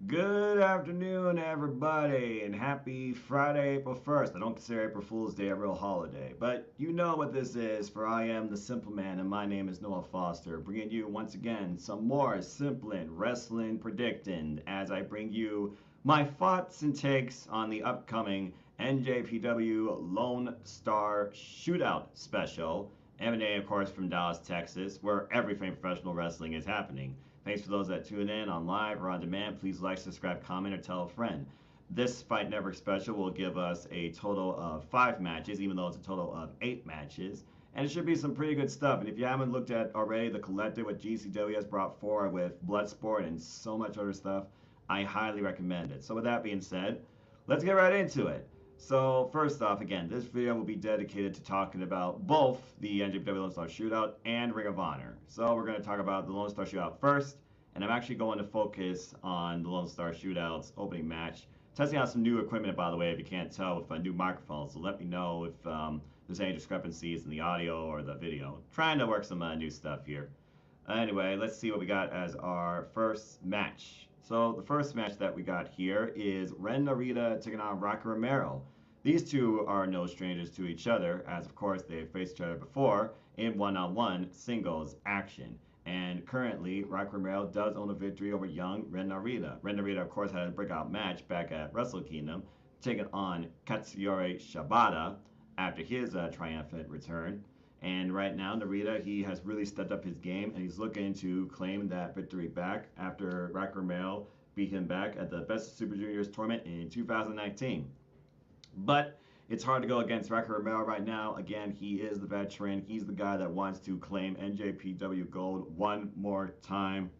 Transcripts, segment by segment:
Good afternoon, everybody, and happy Friday, April 1st. I don't consider April Fool's Day a real holiday, but you know what this is, for I am the Simple Man, and my name is Noah Foster, bringing you once again some more Simplin Wrestling Predictin as I bring you my thoughts and takes on the upcoming NJPW Lone Star Shootout special, emanating, of course, from Dallas, Texas, where everything professional wrestling is happening. Thanks for those that tune in on live or on demand. Please like, subscribe, comment, or tell a friend. This Fight Network special will give us a total of 5 matches, even though it's a total of 8 matches. And it should be some pretty good stuff. And if you haven't looked at already the collective what GCW has brought forward with Bloodsport and so much other stuff, I highly recommend it. So with that being said, let's get right into it. So first off, again, this video will be dedicated to talking about both the NJPW Lone Star Shootout and Ring of Honor. So we're going to talk about the Lone Star Shootout first, and I'm actually going to focus on the Lone Star Shootout's opening match. Testing out some new equipment, by the way, if you can't tell, with new microphones. So let me know if there's any discrepancies in the audio or the video. Trying to work some new stuff here. Anyway, let's see what we got as our first match. So the first match that we got here is Ren Narita taking on Rocky Romero. These two are no strangers to each other, as of course they've faced each other before in one-on-one singles action. And currently, Rocky Romero does own a victory over young Ren Narita. Ren Narita, of course, had a breakout match back at Wrestle Kingdom, taking on Katsuyori Shibata after his triumphant return. And right now, Narita, he has really stepped up his game, and he's looking to claim that victory back after Rocky Romero beat him back at the Best of Super Juniors tournament in 2019. But it's hard to go against Rocky Romero right now. Again, he is the veteran. He's the guy that wants to claim NJPW gold one more time.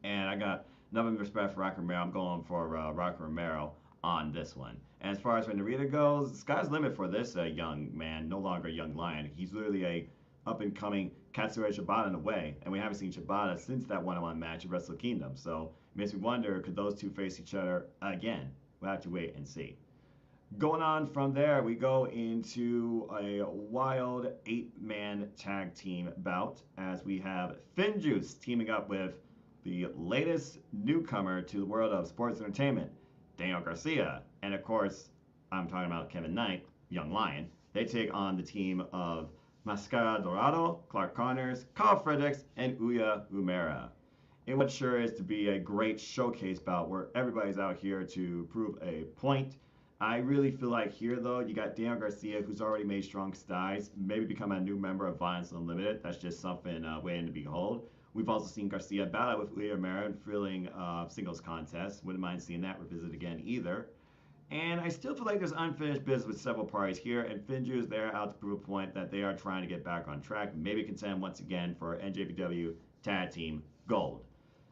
And I got nothing but respect for Rocky Romero. I'm going for Rocky Romero on this one. And as far as when Narita goes, the sky's the limit for this young man, no longer a young lion. He's literally a up-and-coming Katsuyori Shibata in a way. And we haven't seen Shibata since that one-on-one match at Wrestle Kingdom. So it makes me wonder, could those two face each other again? We'll have to wait and see. Going on from there, we go into a wild 8-man tag team bout as we have Finjuice teaming up with the latest newcomer to the world of sports entertainment, Daniel Garcia. And of course, I'm talking about Kevin Knight, Young Lion. They take on the team of Mascara Dorado, Clark Connors, Carl Fredericks, and Uya Umera. In what sure is to be a great showcase bout where everybody's out here to prove a point. I really feel like here, though, you got Daniel Garcia, who's already made strong strides, maybe become a new member of Violence Unlimited. That's just something waiting to behold. We've also seen Garcia battle with Uya Umera in thrilling singles contest. Wouldn't mind seeing that revisit again either. And I still feel like there's unfinished business with several parties here, and Finju is there out to prove a point that they are trying to get back on track, maybe contend once again for NJPW Tag Team Gold.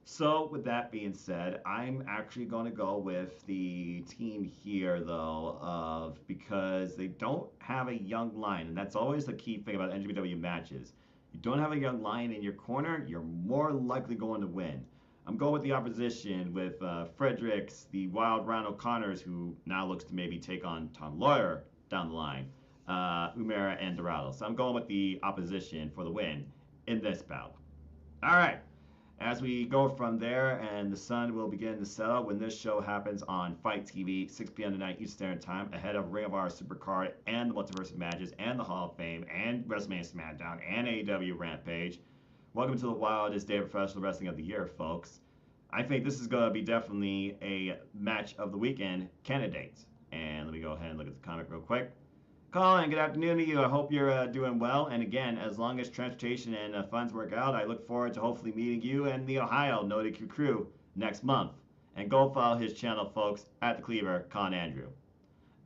So, with that being said, I'm actually going to go with the team here, though, because they don't have a young lion, and that's always the key thing about NJPW matches. You don't have a young lion in your corner, you're more likely going to win. I'm going with the opposition with Fredericks, the wild Ryan O'Connors, who now looks to maybe take on Tom Lawyer down the line, Umera and Dorado. So I'm going with the opposition for the win in this bout. All right. As we go from there, and the sun will begin to settle when this show happens on Fight TV, 6 p.m. tonight Eastern Standard Time, ahead of Ring of Honor Supercard and the Multiverse of Matches and the Hall of Fame and WrestleMania SmackDown and AEW Rampage. Welcome to the wildest day of professional wrestling of the year, folks. I think this is going to be definitely a match of the weekend candidate. And let me go ahead and look at the comic real quick. Colin, good afternoon to you. I hope you're doing well. And again, as long as transportation and funds work out, I look forward to hopefully meeting you and the Ohio Noted crew next month. And go follow his channel, folks, at the Cleaver, Con Andrew.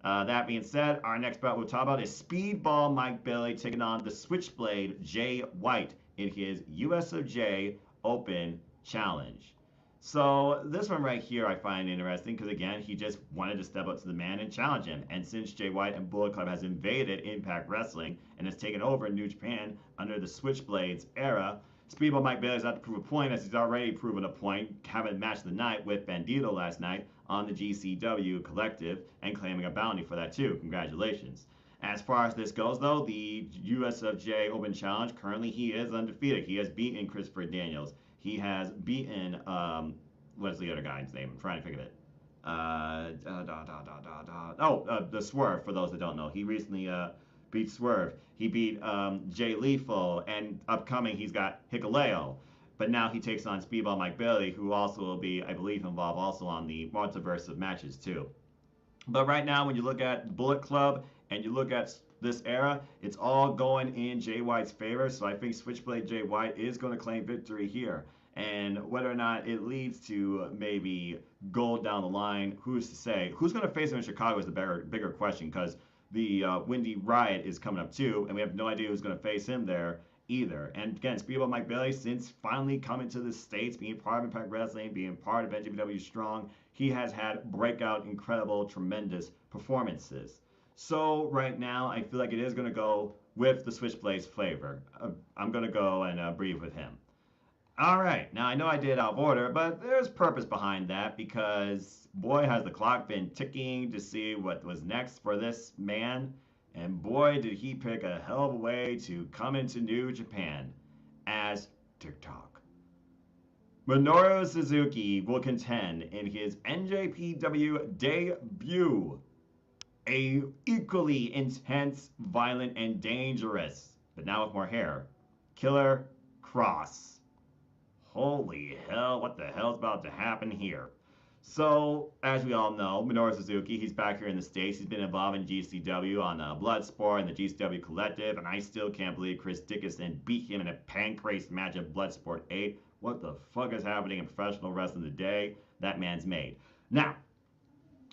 That being said, our next bout we'll talk about is Speedball Mike Bailey taking on the Switchblade Jay White in his US of J Open Challenge. So this one right here I find interesting because, again, he just wanted to step up to the man and challenge him. And since Jay White and Bullet Club has invaded Impact Wrestling and has taken over New Japan under the Switchblades era, Speedball Mike Bailey has had to prove a point, as he's already proven a point, having match of the night with Bandito last night on the GCW Collective and claiming a bounty for that too. Congratulations. As far as this goes, though, the USFJ Open Challenge, currently he is undefeated. He has beaten Christopher Daniels. He has beaten what's the other guy's name? I'm trying to think of it. The Swerve, for those that don't know. He recently beat Swerve. He beat Jay Lethal, and upcoming he's got Hikuleo. But now he takes on Speedball Mike Bailey, who also will be, I believe, involved also on the multiverse of matches too. But right now, when you look at Bullet Club and you look at this era, it's all going in Jay White's favor. So I think Switchblade Jay White is going to claim victory here. And whether or not it leads to maybe gold down the line, who's to say? Who's going to face him in Chicago is the bigger question, because the Windy Riot is coming up too, and we have no idea who's going to face him there either. And again, Speedball Mike Bailey, since finally coming to the States, being part of Impact Wrestling, being part of NJPW Strong, he has had breakout, incredible, tremendous performances. So right now, I feel like it is going to go with the Switchblade's flavor. I'm going to go and breathe with him. All right, now I know I did out of order, but there's purpose behind that, because boy, has the clock been ticking to see what was next for this man, and boy, did he pick a hell of a way to come into New Japan as TikTok. Minoru Suzuki will contend in his NJPW debut. A equally intense, violent, and dangerous, but now with more hair, Killer Kross. Holy hell, what the hell's about to happen here? So, as we all know, Minoru Suzuki, he's back here in the States. He's been involved in GCW on Bloodsport and the GCW Collective, and I still can't believe Chris Dickinson beat him in a pancrase match at Bloodsport 8. What the fuck is happening in professional wrestling today? That man's made. Now,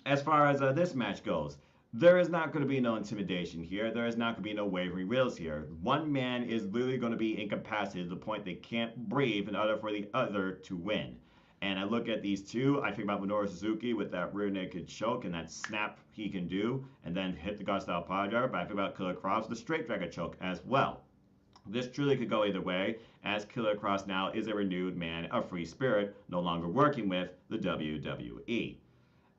as far as this match goes, there is not going to be no intimidation here. There is not going to be no wavering wheels here. One man is literally going to be incapacitated to the point they can't breathe in order for the other to win. And I look at these two, I think about Minoru Suzuki with that rear naked choke and that snap he can do, and then hit the God style power driver. But I think about Killer Kross with the straight dragon choke as well. This truly could go either way, as Killer Kross now is a renewed man of free spirit, no longer working with the WWE.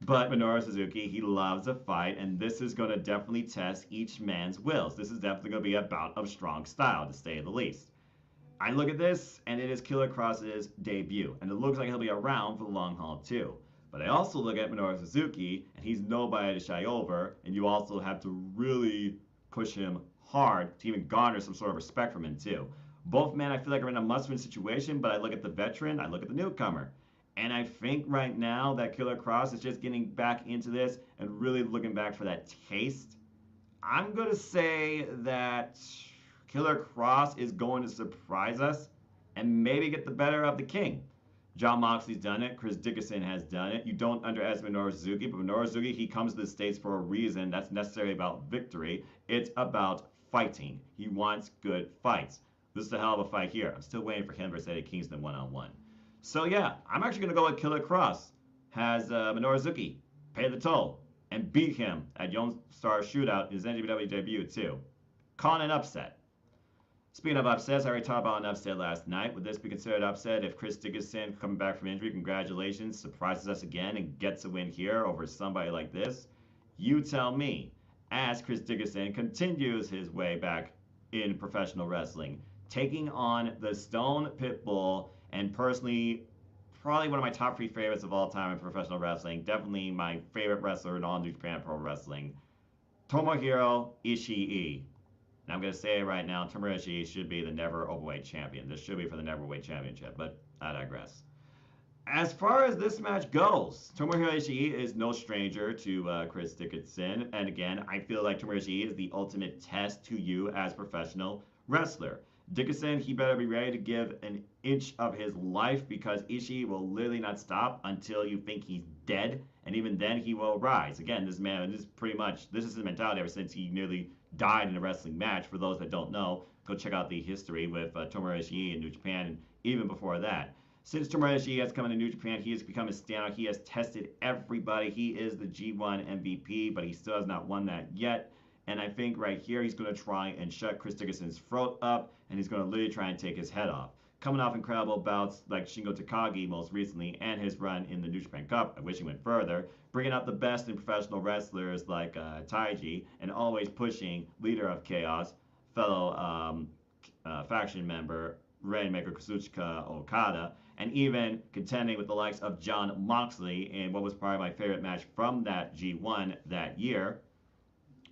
But Minoru Suzuki, he loves a fight, and this is going to definitely test each man's wills. This is definitely going to be a bout of strong style, to say the least. I look at this, and it is Killer Kross's debut, and it looks like he'll be around for the long haul too. But I also look at Minoru Suzuki, and he's nobody to shy over, and you also have to really push him hard to even garner some sort of respect from him too. Both men, I feel like, are in a must-win situation, but I look at the veteran, I look at the newcomer. And I think right now that Killer Kross is just getting back into this and really looking back for that taste. I'm going to say that Killer Kross is going to surprise us and maybe get the better of the King. Jon Moxley's done it. Chris Dickinson has done it. You don't underestimate Minoru Suzuki, but Minoru Suzuki, he comes to the States for a reason. That's necessarily about victory. It's about fighting. He wants good fights. This is a hell of a fight here. I'm still waiting for him versus Eddie Kingston one-on-one. So yeah, I'm actually going to go with Killer Kross. Has Minoru Suzuki pay the toll and beat him at Lonestar Shootout in his NJPW debut too. Calling an upset. Speaking of upsets, I already talked about an upset last night. Would this be considered upset if Chris Dickinson, coming back from injury, congratulations, surprises us again and gets a win here over somebody like this? You tell me. As Chris Dickinson continues his way back in professional wrestling, taking on the Stone Pitbull, and personally, probably one of my top 3 favorites of all time in professional wrestling. Definitely my favorite wrestler in all New Japan Pro Wrestling, Tomohiro Ishii. And I'm going to say it right now, Tomohiro Ishii should be the Never Overweight Champion. This should be for the Never Overweight Championship, but I digress. As far as this match goes, Tomohiro Ishii is no stranger to Chris Dickinson. And again, I feel like Tomohiro Ishii is the ultimate test to you as a professional wrestler. Dickinson, he better be ready to give an inch of his life, because Ishii will literally not stop until you think he's dead, and even then he will rise. Again, this man, this is his mentality ever since he nearly died in a wrestling match. For those that don't know, go check out the history with Tomohiro Ishii in New Japan, and even before that. Since Tomohiro Ishii has come into New Japan, he has become a standout. He has tested everybody. He is the G1 MVP, but he still has not won that yet. And I think right here he's going to try and shut Chris Dickinson's throat up, and he's going to literally try and take his head off. Coming off incredible bouts like Shingo Takagi most recently, and his run in the New Japan Cup, I wish he went further, bringing out the best in professional wrestlers like Taiji, and always pushing Leader of Chaos, fellow faction member Rainmaker Kazuchika Okada, and even contending with the likes of Jon Moxley in what was probably my favorite match from that G1 that year.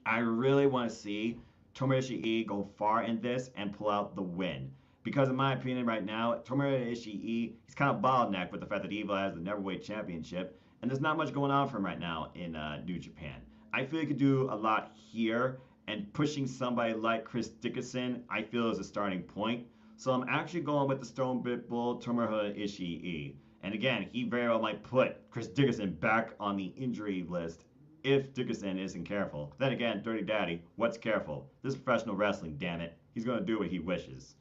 I really want to see Tomohiro Ishii go far in this and pull out the win. Because in my opinion right now, Tomohiro Ishii, he's kind of bottlenecked with the fact that Evil has the Neverweight Championship, and there's not much going on for him right now in New Japan. I feel he could do a lot here, and pushing somebody like Chris Dickinson, I feel is a starting point. So I'm actually going with the Stone Bit Bull Tomohiro Ishii. And again, he very well might put Chris Dickinson back on the injury list if Dickinson isn't careful. Then again, Dirty Daddy, what's careful? This is professional wrestling, damn it. He's going to do what he wishes.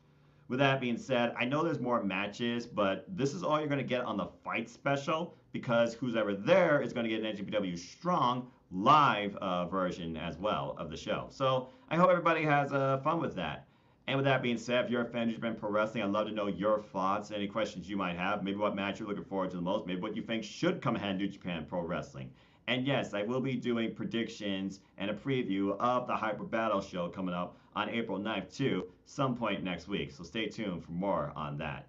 With that being said, I know there's more matches, but this is all you're going to get on the fight special because who's ever there is going to get an NJPW Strong live version as well of the show. So I hope everybody has fun with that. And with that being said, if you're a fan of New Japan Pro Wrestling, I'd love to know your thoughts, any questions you might have, maybe what match you're looking forward to the most, maybe what you think should come ahead in New Japan Pro Wrestling. And yes, I will be doing predictions and a preview of the Hyper Battle show coming up on April 9th too, some point next week. So stay tuned for more on that.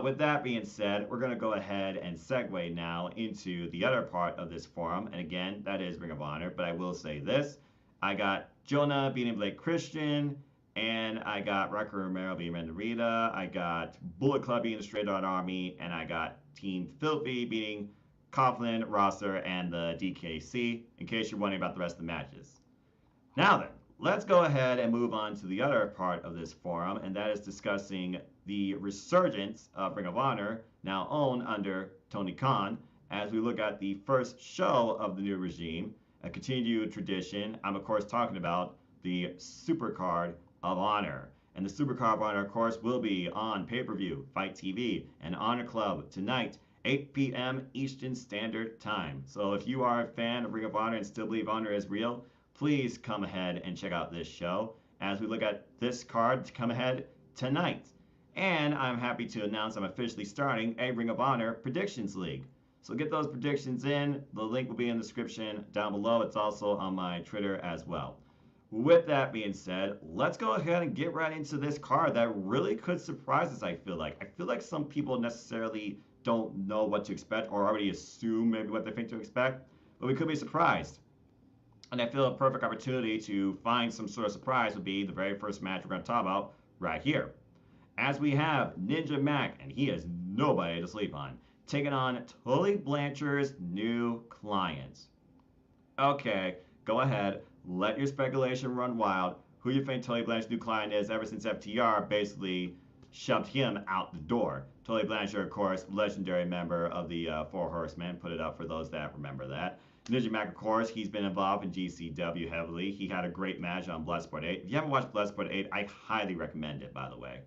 With that being said, we're going to go ahead and segue now into the other part of this forum. And again, that is Ring of Honor. But I will say this. I got Jonah beating Blake Christian. And I got Rocker Romero beating Ren Narita. I got Bullet Club beating the Straight Out Army. And I got Team Filthy beating Coughlin, Rosser, and the DKC, in case you're wondering about the rest of the matches. Now then, let's go ahead and move on to the other part of this forum, and that is discussing the resurgence of Ring of Honor, now owned under Tony Khan, as we look at the first show of the new regime, a continued tradition. I'm, of course, talking about the Supercard of Honor. And the Supercard of Honor, of course, will be on pay-per-view, Fight TV, and Honor Club tonight, 8 p.m. Eastern Standard Time. So if you are a fan of Ring of Honor and still believe Honor is real, please come ahead and check out this show as we look at this card to come ahead tonight. And I'm happy to announce I'm officially starting a Ring of Honor Predictions League. So get those predictions in. The link will be in the description down below. It's also on my Twitter as well. With that being said, let's go ahead and get right into this card that really could surprise us, I feel like. I feel like some people necessarily don't know what to expect or already assume maybe what they think to expect, but we could be surprised. And I feel a perfect opportunity to find some sort of surprise would be the very first match we're going to talk about right here. As we have Ninja Mac, and he is nobody to sleep on, taking on Tully Blanchard's new clients. Okay, go ahead, let your speculation run wild. Who you think Tully Blanchard's new client is ever since FTR basically shoved him out the door. Tully Blanchard, of course, legendary member of the Four Horsemen. Put it up for those that remember that. Ninja Mac, of course, he's been involved in GCW heavily. He had a great match on Bloodsport 8. If you haven't watched Bloodsport 8, I highly recommend it, by the way.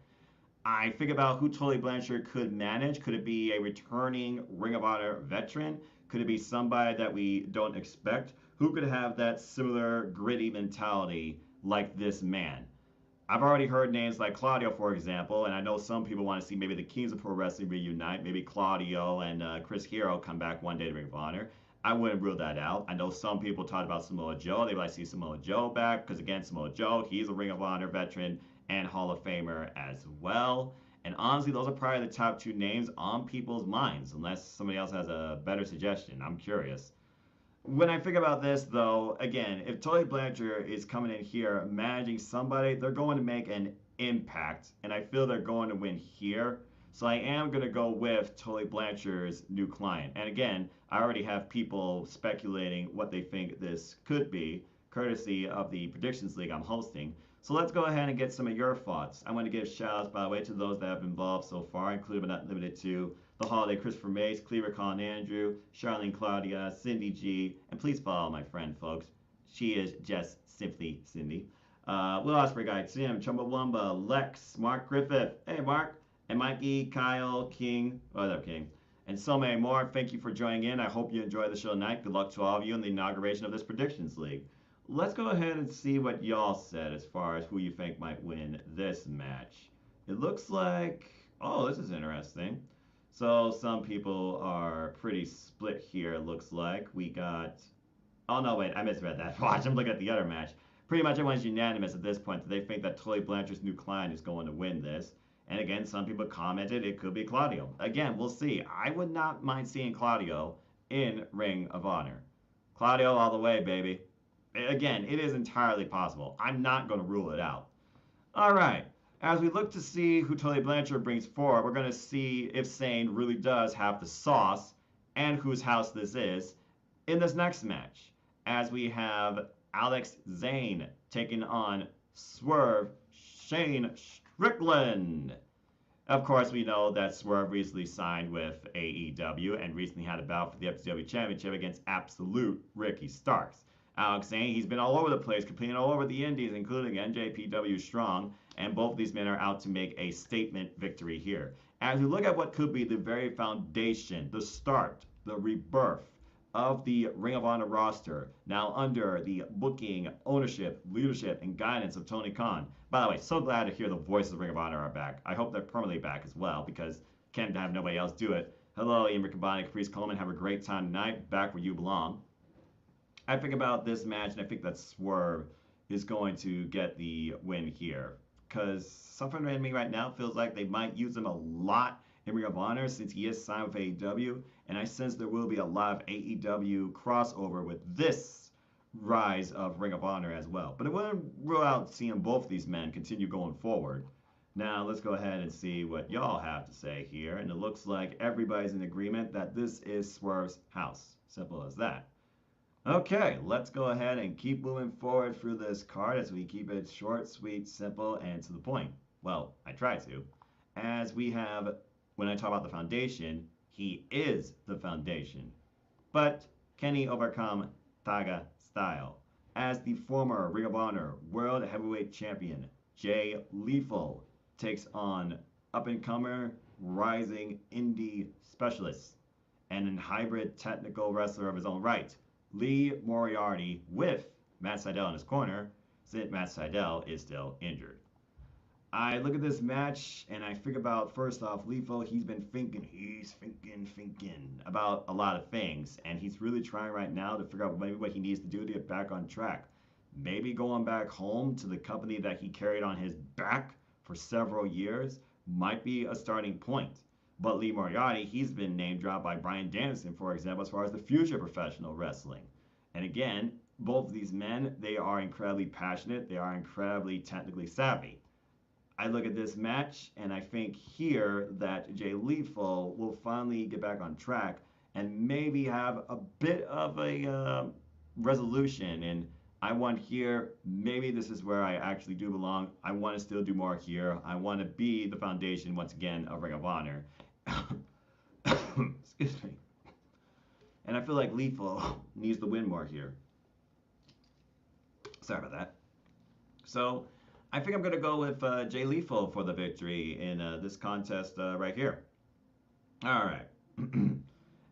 I think about who Tully Blanchard could manage. Could it be a returning Ring of Honor veteran? Could it be somebody that we don't expect? Who could have that similar gritty mentality like this man? I've already heard names like Claudio, for example, and I know some people want to see maybe the Kings of Pro Wrestling reunite. Maybe Claudio and Chris Hero come back one day to Ring of Honor. I wouldn't rule that out. I know some people talked about Samoa Joe. They would like to see Samoa Joe back because, again, Samoa Joe, he's a Ring of Honor veteran and Hall of Famer as well. And honestly, those are probably the top two names on people's minds, unless somebody else has a better suggestion. I'm curious. When I think about this, though, again, if Tully Blanchard is coming in here managing somebody, they're going to make an impact, and I feel they're going to win here. So I am going to go with Tully Blanchard's new client. And again, I already have people speculating what they think this could be, courtesy of the Predictions League I'm hosting. So let's go ahead and get some of your thoughts. I want to give shout-outs, by the way, to those that have been involved so far, including but not limited to The Holiday, Christopher Mace, Cleaver, Colin Andrew, Charlene Claudia, Cindy G, and please follow my friend, folks. She is just simply Cindy. Will Osprey Guy, Tim, Chumbawamba, Lex, Mark Griffith, hey Mark, and Mikey, Kyle, King, what up King, and so many more. Thank you for joining in. I hope you enjoy the show tonight. Good luck to all of you in the inauguration of this Predictions League. Let's go ahead and see what y'all said as far as who you think might win this match. It looks like, oh, this is interesting. So some people are pretty split here, it looks like. We got, oh no, wait, I misread that. Watch, I'm looking at the other match. Pretty much everyone's unanimous at this point that they think that Tully Blanchard's new client is going to win this. And again, some people commented it could be Claudio. Again, we'll see. I would not mind seeing Claudio in Ring of Honor. Claudio all the way, baby. Again, it is entirely possible. I'm not going to rule it out. All right. As we look to see who Tully Blanchard brings forward, we're going to see if Zane really does have the sauce and whose house this is in this next match. As we have Alex Zane taking on Swerve Shane Strickland. Of course, we know that Swerve recently signed with AEW and recently had a bout for the FTW Championship against Absolute Ricky Starks. Alex Zane, he's been all over the place, competing all over the indies, including NJPW Strong, and both of these men are out to make a statement victory here. As we look at what could be the very foundation, the start, the rebirth of the Ring of Honor roster, now under the booking, ownership, leadership, and guidance of Tony Khan. By the way, so glad to hear the voices of Ring of Honor are back. I hope they're permanently back as well, because can't have nobody else do it. Hello, Ian Riccaboni, Caprice Coleman. Have a great time tonight. Back where you belong. I think about this match, and I think that Swerve is going to get the win here. Because something in me right now feels like they might use him a lot in Ring of Honor since he is signed with AEW. And I sense there will be a lot of AEW crossover with this rise of Ring of Honor as well. But it wouldn't rule out seeing both of these men continue going forward. Now, let's go ahead and see what y'all have to say here. And it looks like everybody's in agreement that this is Swerve's house. Simple as that. Okay, let's go ahead and keep moving forward through this card as we keep it short, sweet, simple, and to the point. Well, I try to. As we have, when I talk about the foundation, he is the foundation. But can he overcome Taga style? As the former Ring of Honor World Heavyweight Champion, Jay Lethal takes on up-and-comer, rising indie specialist, and a hybrid technical wrestler of his own right, Lee Moriarty, with Matt Sydal in his corner, since Matt Sydal is still injured. I look at this match and I think about, first off, Lethal, he's thinking about a lot of things, and he's really trying right now to figure out maybe what he needs to do to get back on track. Maybe going back home to the company that he carried on his back for several years might be a starting point. But Lee Moriarty, he's been name dropped by Bryan Danielson, for example, as far as the future of professional wrestling. And again, both of these men, they are incredibly passionate. They are incredibly technically savvy. I look at this match, and I think here that Jay Lethal will finally get back on track and maybe have a bit of a resolution. And I want here, maybe this is where I actually do belong. I want to still do more here. I want to be the foundation, once again, of Ring of Honor. Excuse me. And I feel like Lethal needs to win more here. Sorry about that. So I think I'm going to go with Jay Lethal for the victory in this contest right here. All right.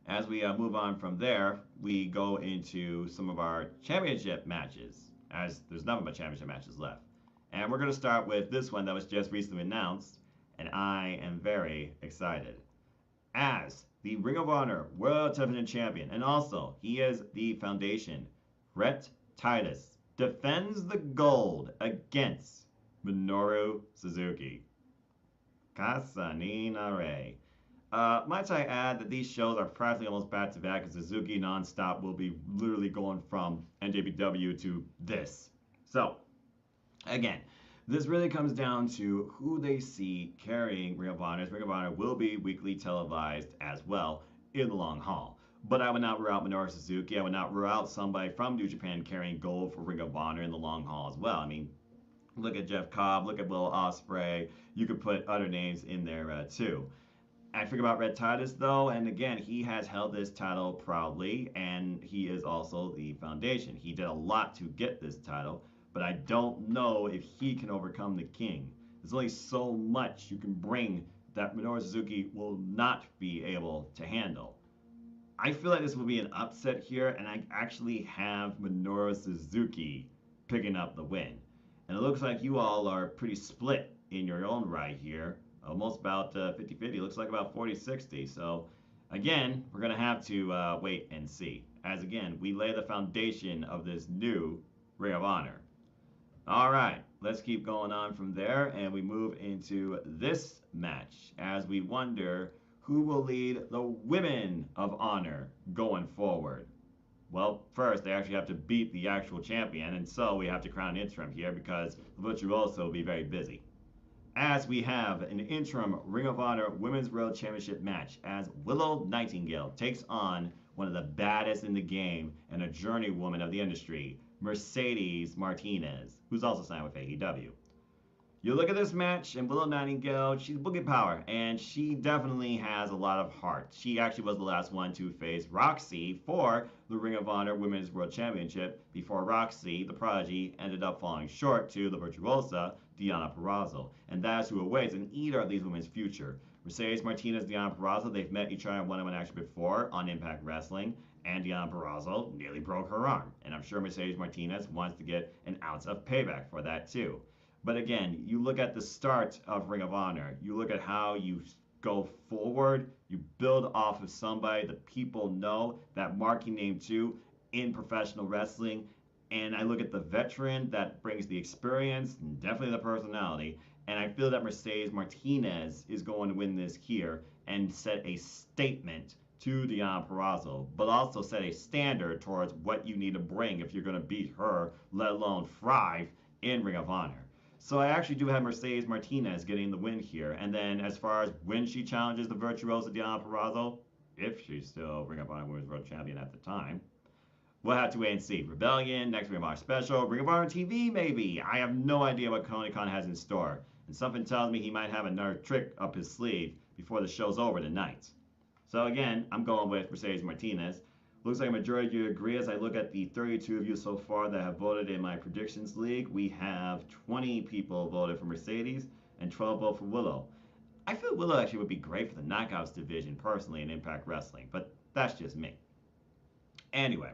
As we move on from there, we go into some of our championship matches, as there's nothing but championship matches left. And we're going to start with this one that was just recently announced, and I am very excited. As the Ring of Honor World Television Champion, and also he is the foundation, Rhett Titus defends the gold against Minoru Suzuki. Casaninare. Might I add that these shows are practically almost back-to-back, as Suzuki nonstop will be literally going from NJPW to this. So, again, this really comes down to who they see carrying Ring of Honor. Ring of Honor will be weekly televised as well in the long haul. But I would not rule out Minoru Suzuki. I would not rule out somebody from New Japan carrying gold for Ring of Honor in the long haul as well. I mean, look at Jeff Cobb, look at Will Ospreay. You could put other names in there too. I think about Rhett Titus though, and again, he has held this title proudly, and he is also the foundation. He did a lot to get this title, but I don't know if he can overcome the King. There's only so much you can bring that Minoru Suzuki will not be able to handle. I feel like this will be an upset here, and I actually have Minoru Suzuki picking up the win. And it looks like you all are pretty split in your own right here. Almost about 50-50. Looks like about 40-60. So, again, we're going to have to wait and see. As, again, we lay the foundation of this new Ring of Honor. All right. let's keep going on from there, and we move into this match as we wonder who will lead the Women of Honor going forward. Well, first, they actually have to beat the actual champion, and so we have to crown interim here because the Virtuoso will be very busy. As we have an interim Ring of Honor Women's World Championship match as Willow Nightingale takes on one of the baddest in the game and a journeywoman of the industry, Mercedes Martinez, who's also signed with AEW. You look at this match, and Willow Nightingale, she's boogie power, and she definitely has a lot of heart. She actually was the last one to face Roxy for the Ring of Honor Women's World Championship before Roxy, the prodigy, ended up falling short to the virtuosa, Deonna Purrazzo. And that's who awaits an eater of these women's future. Mercedes Martinez, Deonna Purrazzo, they've met each other in one-on-one action before on Impact Wrestling, and Deonna Purrazzo nearly broke her arm. And I'm sure Mercedes Martinez wants to get an ounce of payback for that too. But again, you look at the start of Ring of Honor, you look at how you go forward, you build off of somebody that people know, that marquee name too, in professional wrestling. And I look at the veteran that brings the experience and definitely the personality. And I feel that Mercedes Martinez is going to win this here and set a statement to Deonna Purrazzo, but also set a standard towards what you need to bring if you're going to beat her, let alone thrive in Ring of Honor. So I actually do have Mercedes Martinez getting the win here. And then as far as when she challenges the virtuosa Deonna Purrazzo, if she's still Ring of Honor Women's World Champion at the time, we'll have to wait and see. Rebellion, next Ring of Honor special, Ring of Honor TV maybe. I have no idea what Tony Khan has in store. And something tells me he might have another trick up his sleeve before the show's over tonight. So again, I'm going with Mercedes Martinez. Looks like a majority of you agree. As I look at the 32 of you so far that have voted in my predictions league, we have 20 people voted for Mercedes and 12 vote for Willow. I feel Willow actually would be great for the Knockouts division personally in Impact Wrestling, but that's just me. Anyway,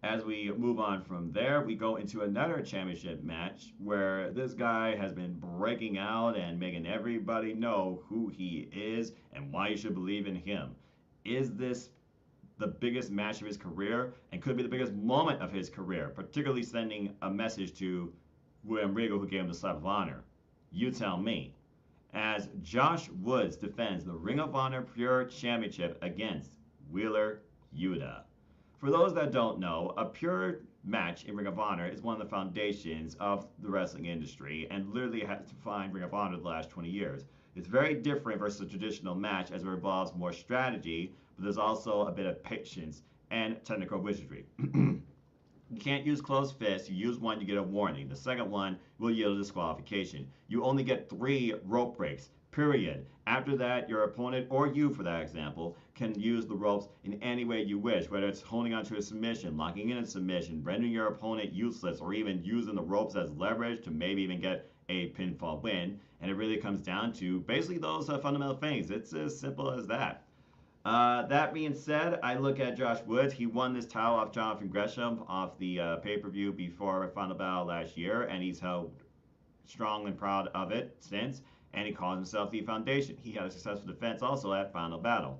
as we move on from there, we go into another championship match where this guy has been breaking out and making everybody know who he is and why you should believe in him. Is this the biggest match of his career and could be the biggest moment of his career, particularly sending a message to William Regal, who gave him the Slap of Honor? You tell me. As Josh Woods defends the Ring of Honor Pure Championship against Wheeler Yuta. For those that don't know, a pure match in Ring of Honor is one of the foundations of the wrestling industry and literally has defined Ring of Honor the last 20 years. It's very different versus a traditional match as it involves more strategy, but there's also a bit of patience and technical wizardry. You can't use closed fists. You use one, you get a warning. The second one will yield a disqualification. You only get 3 rope breaks, period. After that, your opponent, or you for that example, can use the ropes in any way you wish, whether it's holding onto a submission, locking in a submission, rendering your opponent useless, or even using the ropes as leverage to maybe even get a pinfall win. And it really comes down to basically those fundamental things. It's as simple as that. That being said, I look at Josh Woods. He won this title off Jonathan Gresham off the pay-per-view before Final Battle last year, and he's held strong and proud of it since, and he calls himself the Foundation. He had a successful defense also at Final Battle.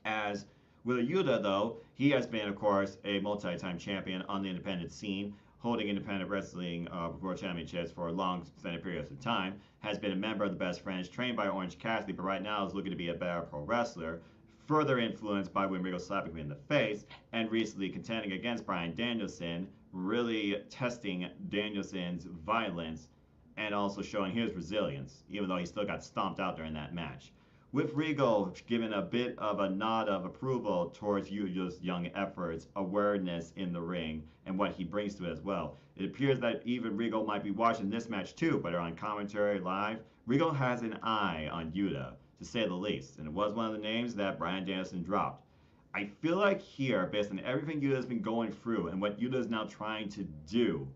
As Wheeler Yuta, though, he has been, of course, a multi-time champion on the independent scene, holding independent wrestling world championships for long extended periods of time, has been a member of the Best Friends, trained by Orange Cassidy, but right now is looking to be a better pro wrestler, further influenced by William Regal slapping him in the face, and recently contending against Bryan Danielson, really testing Danielson's violence and also showing his resilience, even though he still got stomped out during that match. With Regal giving a bit of a nod of approval towards Yuda's young efforts, awareness in the ring, and what he brings to it as well. It appears that even Regal might be watching this match too, whether on commentary live. Regal has an eye on Yuta, to say the least, and it was one of the names that Bryan Danielson dropped. I feel like here, based on everything Yuta's been going through and what Yuta is now trying to do,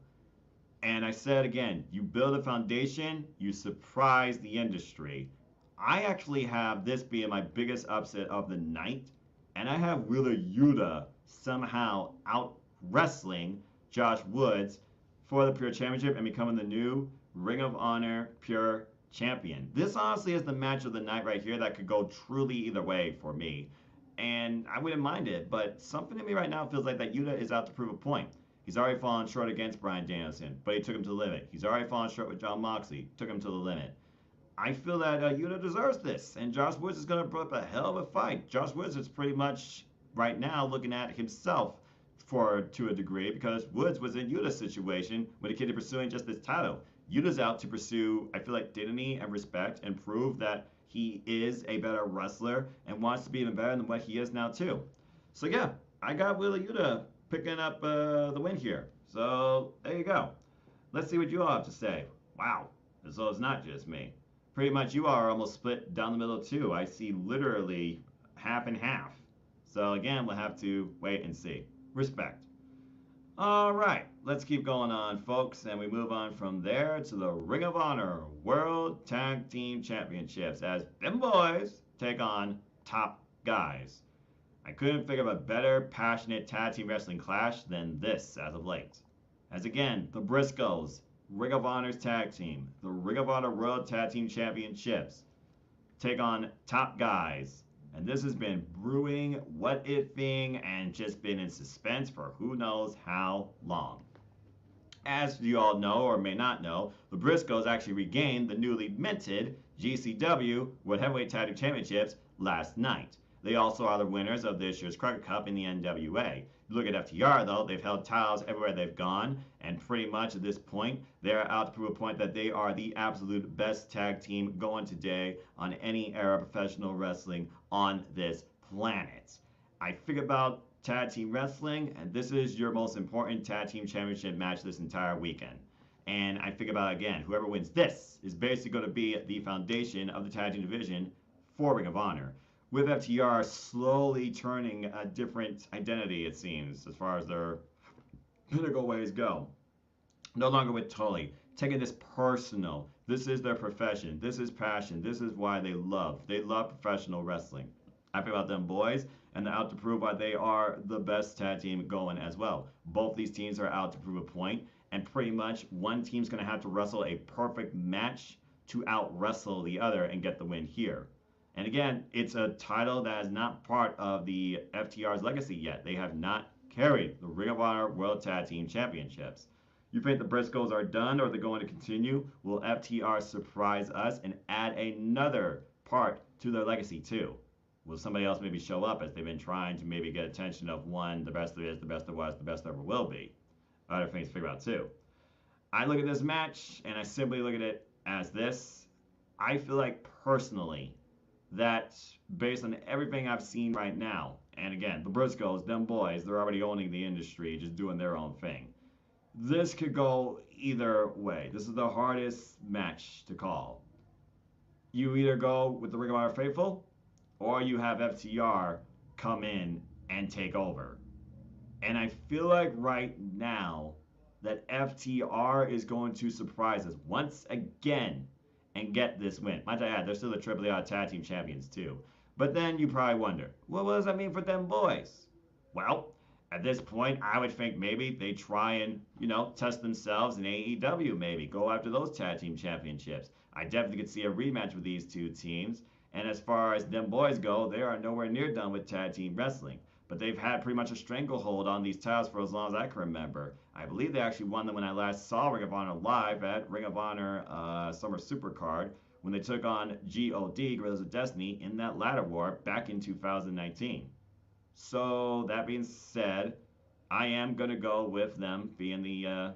and I said again, you build a foundation, you surprise the industry. I actually have this being my biggest upset of the night, and I have Wheeler Yuta somehow out wrestling Josh Woods for the Pure Championship and becoming the new Ring of Honor Pure Champion. This honestly is the match of the night right here that could go truly either way for me, and I wouldn't mind it, but something in me right now feels like that Yuta is out to prove a point. He's already fallen short against Bryan Danielson, but he took him to the limit. He's already fallen short with Jon Moxley, took him to the limit. I feel that Yuda deserves this, and Josh Woods is going to put up a hell of a fight. Josh Woods is pretty much right now looking at himself to a degree, because Woods was in Yuda's situation when he came to pursuing just this title. Yuda's out to pursue, I feel like, dignity and respect and prove that he is a better wrestler and wants to be even better than what he is now too. So yeah, I got Wheeler Yuta picking up the win here. So there you go. Let's see what you all have to say. Wow, so it's not just me. Pretty much you all are almost split down the middle too. I see literally half and half. So again, we'll have to wait and see. Respect. All right, let's keep going on, folks, and we move on from there to the Ring of Honor World Tag Team Championships as them boys take on Top Guys. I couldn't think of a better passionate tag team wrestling clash than this as of late. As again, the Briscoes, Ring of Honor's tag team, the Ring of Honor World Tag Team Championships, take on Top Guys. And this has been brewing, what ifing, and just been in suspense for who knows how long. As you all know or may not know, the Briscoes actually regained the newly minted GCW World Heavyweight Tag Team Championships last night. They also are the winners of this year's Crockett Cup in the NWA. You look at FTR though, they've held titles everywhere they've gone, and pretty much at this point, they're out to prove a point that they are the absolute best tag team going today on any era of professional wrestling on this planet. I figure about tag team wrestling, and this is your most important tag team championship match this entire weekend. And I figure about, again, whoever wins this is basically going to be the foundation of the tag team division for Ring of Honor, with FTR slowly turning a different identity, it seems, as far as their pinnacle ways go. No longer with Tully, taking this personal. This is their profession. This is passion. This is why they love. They love professional wrestling. I feel about them boys, and they're out to prove why they are the best tag team going as well. Both these teams are out to prove a point, and pretty much one team's going to have to wrestle a perfect match to out-wrestle the other and get the win here. And again, it's a title that is not part of the FTR's legacy yet. They have not carried the Ring of Honor World Tag Team Championships. You think the Briscoes are done, or they're going to continue? Will FTR surprise us and add another part to their legacy too? Will somebody else maybe show up, as they've been trying to maybe get attention of one, the best there is, the best there was, the best there ever will be? Other things to figure out too. I look at this match, and I simply look at it as this. I feel like personally that based on everything I've seen right now, and again, the Briscoes, them boys, they're already owning the industry, just doing their own thing. This could go either way. This is the hardest match to call. You either go with the Ring of Honor faithful, or you have FTR come in and take over. And I feel like right now that FTR is going to surprise us once again and get this win. Might I add, they're still the AAA Tag Team Champions too. But then you probably wonder, well, what does that mean for them boys? Well, at this point, I would think maybe they try and, test themselves in AEW maybe. Go after those Tag Team Championships. I definitely could see a rematch with these two teams. And as far as them boys go, they are nowhere near done with tag team wrestling. But they've had pretty much a stranglehold on these titles for as long as I can remember. I believe they actually won them when I last saw Ring of Honor live at Ring of Honor Summer Supercard, when they took on GOD, Guerrillas of Destiny, in that ladder war back in 2019. So that being said, I am going to go with them being the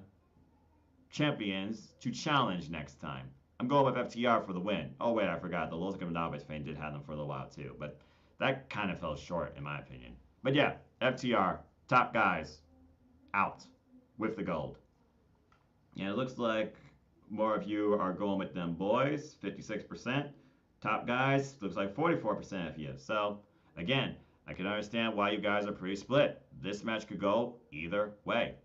champions to challenge next time. I'm going with FTR for the win. Oh wait, I forgot. The Los Ingobernables fan did have them for a little while too, but that kind of fell short in my opinion. But yeah, FTR, Top Guys, out with the gold. And it looks like more of you are going with them boys, 56%. Top Guys, looks like 44% of you. So again, I can understand why you guys are pretty split. This match could go either way.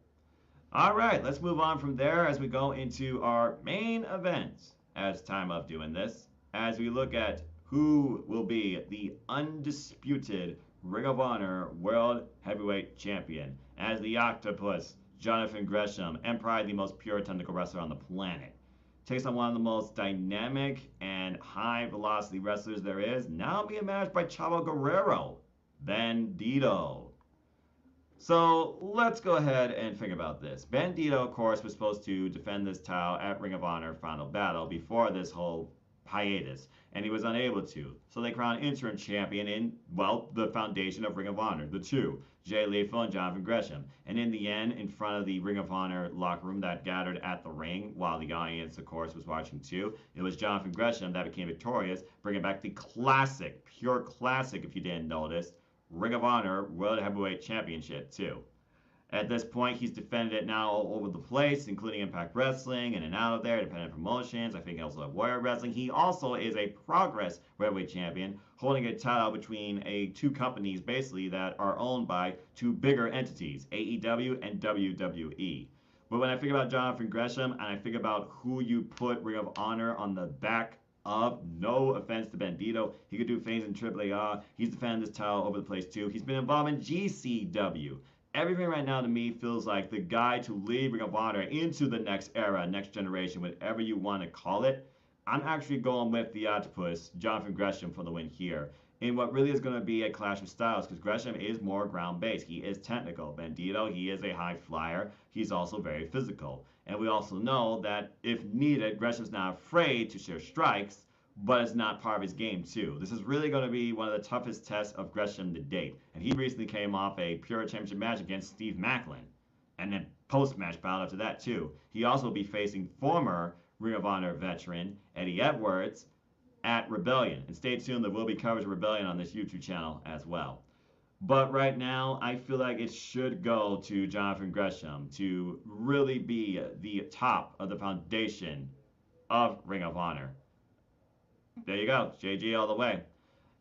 All right, let's move on from there as we go into our main event as time of doing this, as we look at who will be the undisputed Ring of Honor World Heavyweight Champion, as the Octopus, Jonathan Gresham, and probably the most pure technical wrestler on the planet, takes on one of the most dynamic and high velocity wrestlers there is, now being managed by Chavo Guerrero, Bandito. So let's go ahead and think about this. Bandito, of course, was supposed to defend this title at Ring of Honor Final Battle before this whole hiatus, and he was unable to. So they crowned interim champion in, well, the foundation of Ring of Honor, the two, Jay Lethal and Jonathan Gresham. And in the end, in front of the Ring of Honor locker room that gathered at the ring, while the audience, of course, was watching too, it was Jonathan Gresham that became victorious, bringing back the classic, pure classic, if you didn't notice, Ring of Honor World Heavyweight Championship too. At this point, he's defended it now all over the place, including Impact Wrestling, in and out of there, independent promotions. I think also at Warrior Wrestling. He also is a Progress Heavyweight Champion, holding a title between two companies, basically, that are owned by two bigger entities, AEW and WWE. But when I think about Jonathan Gresham, and I think about who you put Ring of Honor on the back of, no offense to Bandito, he could do things in AAA. He's defended this title over the place too. He's been involved in GCW. Everything right now to me feels like the guy to lead Ring of Honor into the next era, next generation, whatever you want to call it. I'm actually going with the Octopus, Jonathan Gresham, for the win here, in what really is going to be a clash of styles, because Gresham is more ground-based. He is technical. Bandito, he is a high flyer. He's also very physical. And we also know that if needed, Gresham's not afraid to share strikes, but it's not part of his game too. This is really going to be one of the toughest tests of Gresham to date. And he recently came off a Pure Championship match against Steve Macklin. And then post-match bout after that too. He also will be facing former Ring of Honor veteran Eddie Edwards at Rebellion. And stay tuned, there will be coverage of Rebellion on this YouTube channel as well. But right now, I feel like it should go to Jonathan Gresham to really be the top of the foundation of Ring of Honor. There you go, JG all the way.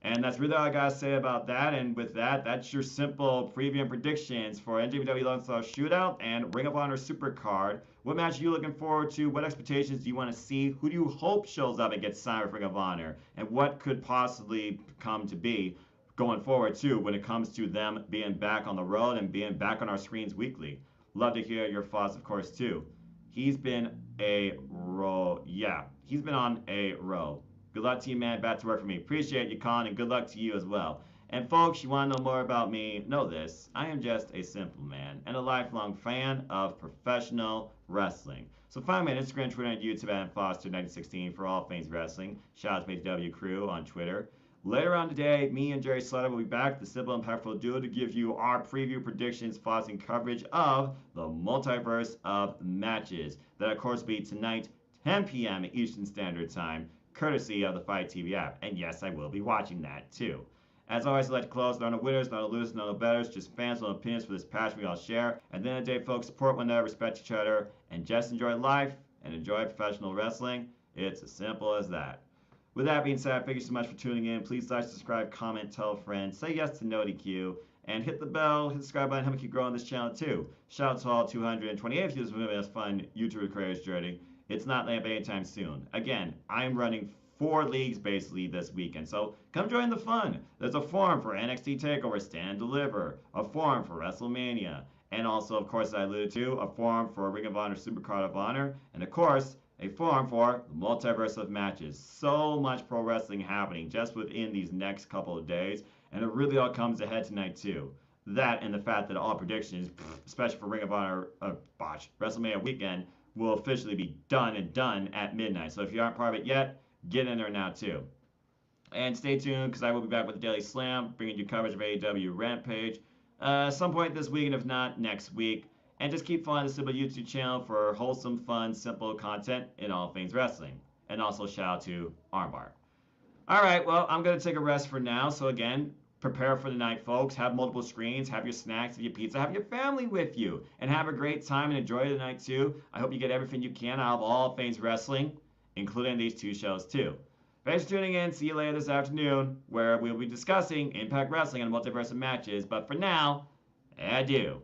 And that's really all I gotta say about that. And with that, that's your simple preview and predictions for NJPW Lonestar Shootout and Ring of Honor Supercard. What match are you looking forward to? What expectations do you want to see? Who do you hope shows up and gets signed with Ring of Honor? And what could possibly come to be going forward too when it comes to them being back on the road and being back on our screens weekly? Love to hear your thoughts, of course, too. He's been a row. Yeah, he's been on a row. Good luck to you, man. Back to work for me. Appreciate you, Con, and good luck to you as well. And folks, you want to know more about me? Know this. I am just a simple man and a lifelong fan of professional wrestling. So find me on Instagram, Twitter, and YouTube at Foster1916 for all things wrestling. Shout out to PW Crew on Twitter. Later on today, me and Jerry Slaughter will be back, the simple and powerful duo, to give you our preview, predictions, thoughts, and coverage of the multiverse of matches. That, of course, will be tonight, 10 p.m. Eastern Standard Time, courtesy of the Fight TV app. And yes, I will be watching that too. As always, I'd like to close. Not no winners, not no losers, not no betters, just fans with opinions for this passion we all share. At the end of the day, folks, support one another, respect each other, and just enjoy life and enjoy professional wrestling. It's as simple as that. With that being said, thank you so much for tuning in. Please like, subscribe, comment, tell a friend, say yes to NotiQ, and hit the bell, hit the subscribe button, help me keep growing this channel too. Shout out to all 228 viewers for this fun YouTube creators journey. It's not laying up anytime soon. Again, I'm running 4 leagues basically this weekend, so come join the fun. There's a forum for NXT TakeOver Stand and Deliver, a forum for WrestleMania, and also, of course, as I alluded to, a forum for Ring of Honor Supercard of Honor, and of course, a forum for the multiverse of matches. So much pro wrestling happening just within these next couple of days, and it really all comes ahead tonight too. That and the fact that all predictions, especially for Ring of Honor, WrestleMania weekend, will officially be done at midnight. So if you aren't part of it yet, get in there now too. And stay tuned, because I will be back with the Daily Slam, bringing you coverage of AEW Rampage some point this week, and if not, next week. And just keep following the Simple YouTube channel for wholesome, fun, simple content in all things wrestling. And also shout out to Armbar. Alright, well, I'm going to take a rest for now. So again, prepare for the night, folks. Have multiple screens, have your snacks, have your pizza, have your family with you. And have a great time and enjoy the night too. I hope you get everything you can out of all things wrestling, including these 2 shows too. Thanks for tuning in. See you later this afternoon, where we'll be discussing Impact Wrestling and multiverse of matches. But for now, adieu.